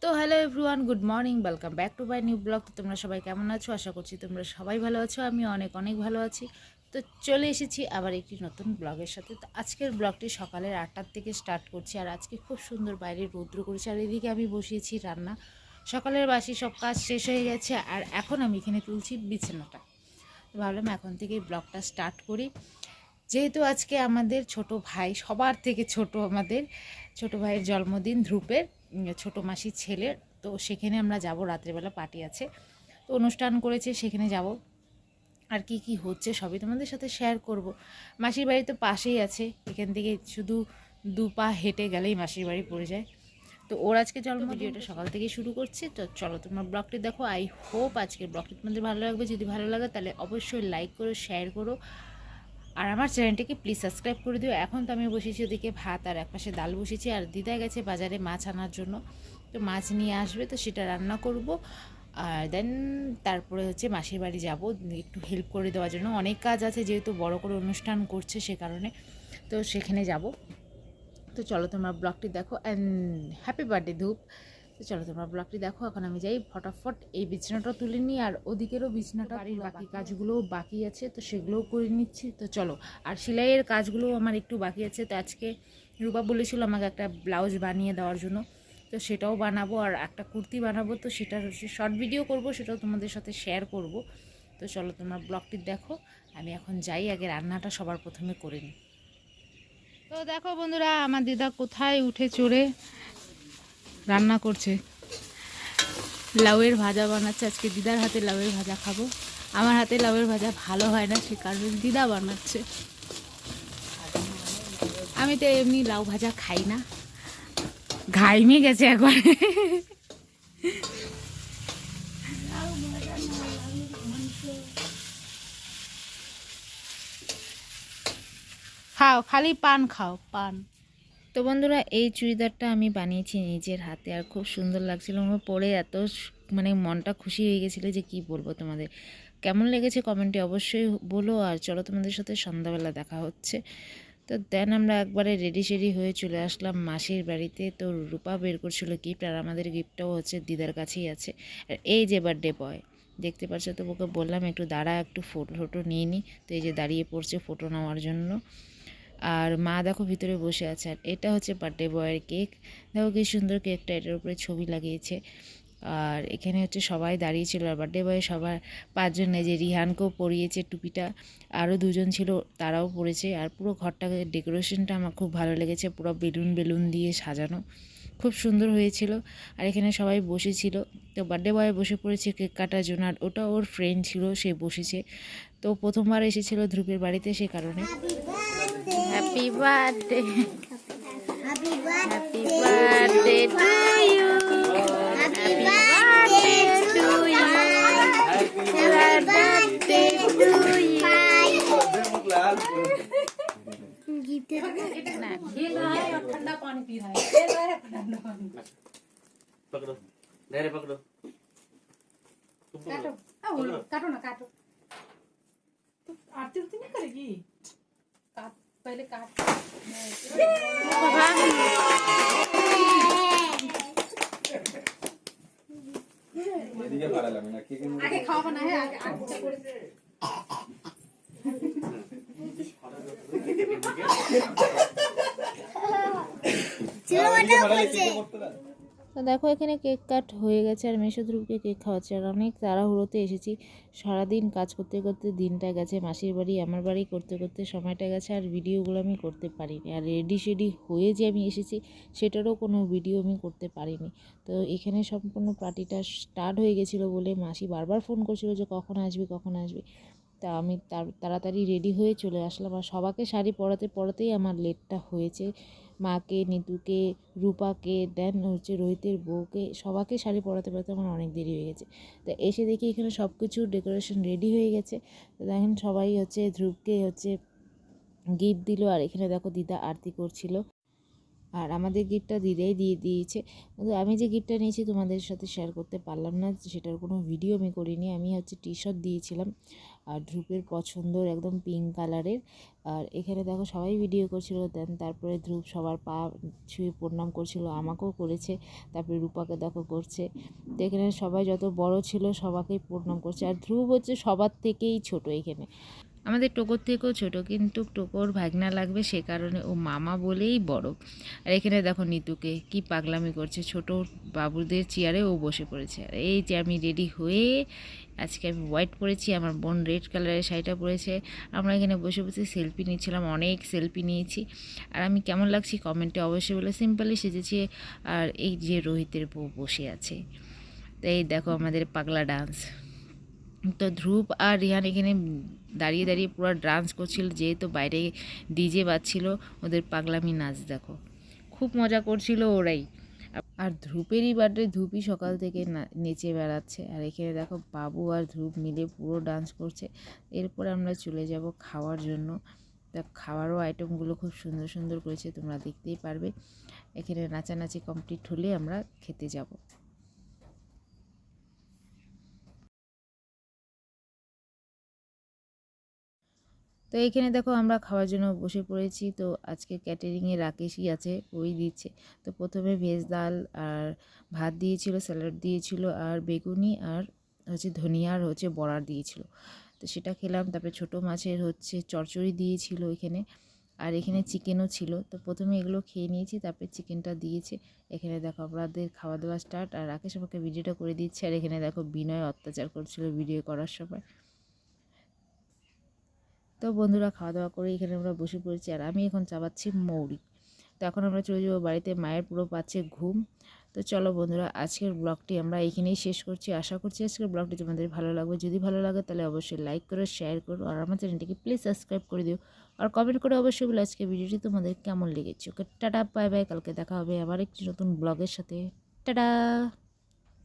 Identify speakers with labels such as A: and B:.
A: তো hello everyone, good morning, welcome back to my new blog. তো তোমরা সবাই কেমন আছো? আশা করছি তোমরা সবাই ভালো আছো। আমি অনেক অনেক ভালো আছি। তো চলে এসেছি আবার একটি নতুন ব্লগের সাথে। তো আজকের ব্লগটি সকালের 8টার থেকে স্টার্ট করছি। আর আজকে খুব সুন্দর বাইরে রৌদ্র করেছে, আর এদিকে আমি বসিয়েছি রান্না। সকালের বাসি সব কাজ শেষ হয়ে গেছে, আর এখন আমি এখানে তুলছি বিছানাটা। তো ভাবলাম এখন থেকে ব্লগটা স্টার্ট করি। যেহেতু আজকে আমাদের ছোট ভাই, সবার থেকে ছোট, আমাদের ছোট ভাইয়ের জন্মদিন, ধ্রুপের ছোট মাসির ছেলের। তো সেখানে আমরা যাব, রাত্রেবেলা পার্টি আছে, তো অনুষ্ঠান করেছে, সেখানে যাব। আর কি কি হচ্ছে সবই তোমাদের সাথে শেয়ার করব। মাসির বাড়ি তো পাশেই আছে, এখান থেকে শুধু 2 পা হেঁটে গেলেই মাসির বাড়ি পড়ে যায়। তো ওর আজকে ভিডিওটা সকাল থেকে শুরু করছি। তো চলো তোমরা ব্লগটি দেখো। আই হোপ আজকের ব্লগটি তোমাদের ভালো লাগবে। যদি ভালো লাগে তাহলে অবশ্যই লাইক করো, শেয়ার করো, আর আমার চ্যানেলটিকে প্লিজ সাবস্ক্রাইব করে দিও। এখন তো আমি বসেছি ওদিকে ভাত, আর একপাশে ডাল বসেছি, আর দিদা গেছে বাজারে মাছ আনার জন্য। তো মাছ নিয়ে আসবে, তো সেটা রান্না করব। আর দেন তারপরে হচ্ছে মাসির বাড়ি যাব একটু হেল্প করে দেওয়ার জন্য। অনেক কাজ আছে, যেহেতু বড় করে অনুষ্ঠান করছে সে কারণে। তো সেখানে যাব। তো চলো তোমরা ব্লগটি দেখো, অ্যান্ড হ্যাপি বার্থডে ধূপ। তো চলো তোমরা ব্লগটি দেখো। এখন আমি যাই ফটাফট এই বিছানাটা তুলে নিই, আর ওদিকেরও বিছানাটা, বাড়ির বাকি কাজগুলোও বাকি আছে, তো সেগুলোও করে নিচ্ছি। তো চলো, আর সেলাইয়ের কাজগুলোও আমার একটু বাকি আছে। তো আজকে রূপা বলেছিল আমাকে একটা ব্লাউজ বানিয়ে দেওয়ার জন্য, তো সেটাও বানাবো, আর একটা কুর্তি বানাবো। তো সেটার শর্ট ভিডিও করব, সেটাও তোমাদের সাথে শেয়ার করব। তো চলো তোমরা ব্লগটি দেখো। আমি এখন যাই, আগে রান্নাটা সবার প্রথমে করে নিই। তো দেখো বন্ধুরা, আমার দিদা কোথায় উঠে চড়ে রান্না করছে। লাউয়ের ভাজা বানাচ্ছে। আজকে দিদার হাতে লাউয়ের ভাজা খাবো। আমার হাতে লাউয়ের ভাজা ভালো হয় না, সে কারণে দিদা বানাচ্ছে। আমি তো এমনি লাউ ভাজা খাই না, ঘাইমে গেছে একবার। খাও, খালি পান খাও, পান। তো বন্ধুরা, এই চুড়িদারটা আমি বানিয়েছি নিজের হাতে, আর খুব সুন্দর লাগছিল আমার পরে। এত মানে মনটা খুশি হয়ে গেছিলো যে কি বলবো তোমাদের। কেমন লেগেছে কমেন্টে অবশ্যই বলো। আর চলো তোমাদের সাথে সন্ধ্যাবেলা দেখা হচ্ছে। তো দেন আমরা একবারে রেডি সেডি হয়ে চলে আসলাম মাসির বাড়িতে। তো রূপা বের করছিল গিফট, আর আমাদের গিফটটাও হচ্ছে দিদার কাছেই আছে। আর এই যে বার্থডে বয় দেখতে পাচ্ছ, তো ওকে বললাম একটু দাঁড়া, একটু ফটো ফটো নিয়ে নিই। তো এই যে দাঁড়িয়ে পড়ছে ফটো নেওয়ার জন্য। আর মা দেখো ভিতরে বসে আছে। আর এটা হচ্ছে বার্থডে বয়ের কেক। দেখো কি সুন্দর কেকটা, এটার উপরে ছবি লাগিয়েছে। আর এখানে হচ্ছে সবাই দাঁড়িয়েছিল। আর বার্থডে বয়ে সবার 5জন, যে রিহানকেও পরিয়েছে টুপিটা, আরও 2জন ছিল তারাও পরেছে। আর পুরো ঘরটাকে ডেকোরেশনটা আমার খুব ভালো লেগেছে, পুরো বেলুন বেলুন দিয়ে সাজানো, খুব সুন্দর হয়েছিল। আর এখানে সবাই বসেছিল। তো বার্থডে বয় বসে পড়েছে কেক কাটার জন্য, আর ওটা ওর ফ্রেন্ড ছিল, সে বসেছে। তো প্রথমবার এসেছিল ধ্রুবের বাড়িতে, সে কারণে। Happy birthday, happy birthday to you, happy birthday to you, happy birthday to you. না, ठंडा पानी पी रहा है, ठंडा पानी। पकड़ो, धैर्य पकड़ो, काटो, काटो ना, काटो। तो आरती उरती नहीं करेगी? काट, पहले काट। आगे खाओ ना है, आगे आगे। তো দেখো এখানে কেক কাট হয়ে গেছে, আর মেশো ধ্রুবকে কেক খাওয়াচ্ছে। আর অনেক তাড়াহুড়োতে এসেছি, সারাদিন কাজ করতে করতে দিনটা গেছে, মাসির বাড়ি আমার বাড়ি করতে করতে সময়টা গেছে, আর ভিডিওগুলো আমি করতে পারিনি। আর রেডি শেডি হয়ে যে আমি এসেছি সেটারও কোনো ভিডিও আমি করতে পারিনি। তো এখানে সম্পূর্ণ পার্টিটা স্টার্ট হয়ে গেছিলো বলে মাসি বারবার ফোন করছিল যে কখন আসবি কখন আসবি। তা আমি তাড়াতাড়ি রেডি হয়ে চলে আসলাম। আর সবাইকে শাড়ি পরাতে পরাতেই আমার লেটটা হয়েছে। মাকে, নিতুকে, রূপাকে, দেন হচ্ছে রোহিতের বউকে, সবাইকে শাড়ি পরাতে পরাতে আমার অনেক দেরি হয়ে গেছে। তো এসে দেখি এখানে সব কিছু ডেকোরেশন রেডি হয়ে গেছে। তো দেখেন সবাই হচ্ছে ধ্রুবকে হচ্ছে গিফট দিল। আর এখানে দেখো দিদা আরতি করছিল। আর আমাদের গিফটটা দিদাই দিয়ে দিয়েছে, কিন্তু আমি যে গিফটটা নিয়েছি তোমাদের সাথে শেয়ার করতে পারলাম না, সেটার কোনো ভিডিও আমি করিনি। আমি হচ্ছে টি শার্ট দিয়েছিলাম আর ধ্রুবের পছন্দর একদম পিঙ্ক কালারের। আর এখানে দেখো সবাই ভিডিও করছিল, দেন তারপরে ধ্রুব সবার পা ছুঁয়ে প্রণাম করছিল, আমাকেও করেছে, তারপরে রূপাকে দেখো করছে। তো এখানে সবাই যত বড় ছিল সবাইকেই প্রণাম করছে। আর ধ্রুব হচ্ছে সবার থেকেই ছোট এখানে, আমাদের টোকর থেকেও ছোট, কিন্তু টোকর ভাগনা লাগবে সে কারণে ও মামা বলেই বড়। আর এখানে দেখো নিতুকে কি পাগলামি করছে, ছোট বাবুদের চেয়ারে ও বসে পড়েছে। আর এই যে আমি রেডি হয়ে, আজকে আমি হোয়াইট পরেছি, আমার বোন রেড কালারের শাড়িটা পরেছে, আমরা এখানে বসে বসে সেলফি নিচ্ছিলাম, অনেক সেলফি নিয়েছি। আর আমি কেমন লাগছি কমেন্টে অবশ্যই বলে। সিম্পলি সেজেছি। আর এই যে রোহিতের বউ বসে আছে, তো এই দেখো আমাদের পাগলা ডান্স। তো ধ্রুব আর রিহান এখানে দাঁড়িয়ে দাঁড়িয়ে পুরো ডান্স করছিল, যেহেতু বাইরে ডিজে বাজছিল, ওদের পাগলামি নাচ দেখো, খুব মজা করছিল ওরাই। আর ধ্রুবেরই বার্থডে, ধ্রুবই সকাল থেকে নেচে বেড়াচ্ছে। আর এখানে দেখো বাবু আর ধ্রুব মিলে পুরো ডান্স করছে। এরপরে আমরা চলে যাব খাওয়ার জন্য। তা খাওয়ারও আইটেমগুলো খুব সুন্দর সুন্দর করেছে, তোমরা দেখতেই পারবে। এখানে নাচানাচি কমপ্লিট হলে আমরা খেতে যাব। তো এখানে দেখো আমরা খাওয়ার জন্য বসে পড়েছি। তো আজকে ক্যাটারিংয়ে রাকেশই আছে, ওই দিচ্ছে। তো প্রথমে ভেজ ডাল আর ভাত দিয়েছিল, স্যালাড দিয়েছিল, আর বেগুনি আর হচ্ছে ধনিয়া আর হচ্ছে বড়ার দিয়েছিল। তো সেটা খেলাম। তারপরে ছোটো মাছের হচ্ছে চচ্চড়ি দিয়েছিল এখানে, আর এখানে চিকেনও ছিল। তো প্রথমে এগুলো খেয়ে নিয়েছি, তারপরে চিকেনটা দিয়েছে। এখানে দেখো আমাদের খাওয়া দাওয়া স্টার্ট। আর রাকেশ আমাকে ভিডিওটা করে দিচ্ছে। আর এখানে দেখো বিনয় অত্যাচার করছিল ভিডিও করার সময়। তো বন্ধুরা খাওয়া দাওয়া করে এখানে আমরা বসে পড়েছি, আর আমি এখন চাবাচ্ছি মৌরি। তো এখন আমরা চলে যাবো বাড়িতে, মায়ের পুরো পাচ্ছে ঘুম। তো চলো বন্ধুরা, আজকের ব্লগটি আমরা এইখানেই শেষ করছি। আশা করছি আজকের ব্লগটি তোমাদের ভালো লাগবে। যদি ভালো লাগে তাহলে অবশ্যই লাইক করো, শেয়ার করো, আর আমার চ্যানেলটিকে প্লিজ সাবস্ক্রাইব করে দিও। আর কমেন্ট করে অবশ্যই বলে আজকের ভিডিওটি তোমাদের কেমন লেগেছে। ওকে টাটা, বাই বাই। কালকে দেখা হবে আবার একটি নতুন ব্লগের সাথে। টাটা।